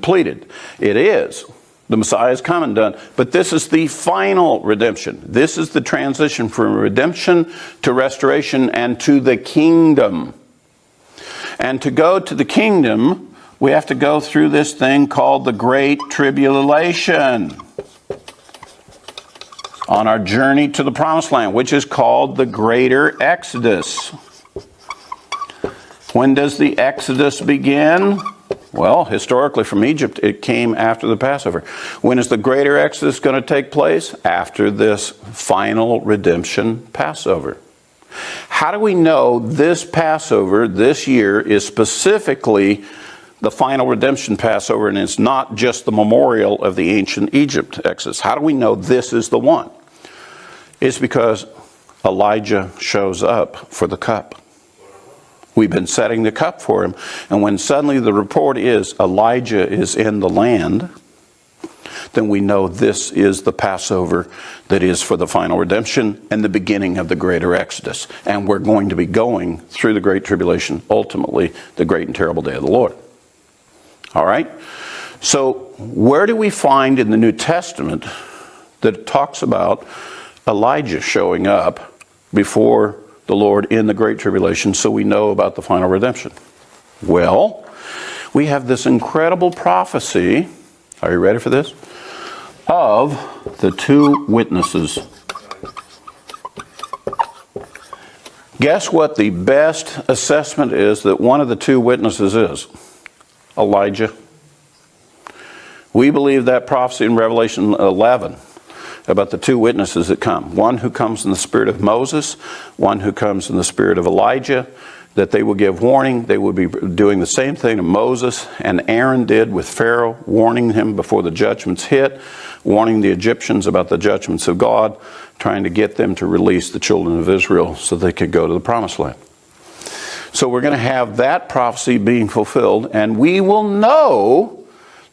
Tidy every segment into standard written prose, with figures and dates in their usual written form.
completed. It is. The Messiah is come and done. But this is the final redemption. This is the transition from redemption to restoration and to the kingdom. And to go to the kingdom, we have to go through this thing called the Great Tribulation on our journey to the Promised Land, which is called the Greater Exodus. When does the Exodus begin? Well, historically from Egypt, it came after the Passover. When is the Greater Exodus going to take place? After this final redemption Passover. How do we know this Passover this year is specifically the final redemption Passover and it's not just the memorial of the ancient Egypt Exodus? How do we know this is the one? It's because Elijah shows up for the cup. We've been setting the cup for him. And when suddenly the report is Elijah is in the land, then we know this is the Passover that is for the final redemption and the beginning of the greater Exodus. And we're going to be going through the Great Tribulation, ultimately the great and terrible day of the Lord. All right? So where do we find in the New Testament that it talks about Elijah showing up before the Lord in the Great Tribulation so we know about the final redemption? Well, we have this incredible prophecy. Are you ready for this? Of the two witnesses. Guess what the best assessment is that one of the two witnesses is? Elijah. We believe that prophecy in Revelation 11 about the two witnesses that come. One who comes in the spirit of Moses, one who comes in the spirit of Elijah, that they will give warning. They will be doing the same thing to Moses and Aaron did with Pharaoh, warning him before the judgments hit, warning the Egyptians about the judgments of God, trying to get them to release the children of Israel so they could go to the Promised Land. So we're going to have that prophecy being fulfilled, and we will know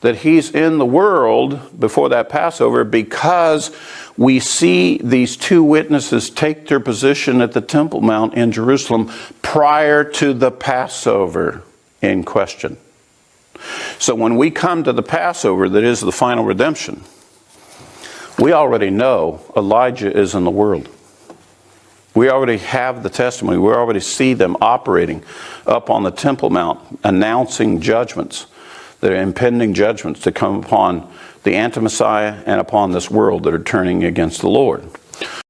that he's in the world before that Passover because we see these two witnesses take their position at the Temple Mount in Jerusalem prior to the Passover in question. So when we come to the Passover that is the final redemption, we already know Elijah is in the world. We already have the testimony. We already see them operating up on the Temple Mount, announcing judgments. That are impending judgments to come upon the anti-Messiah and upon this world that are turning against the Lord.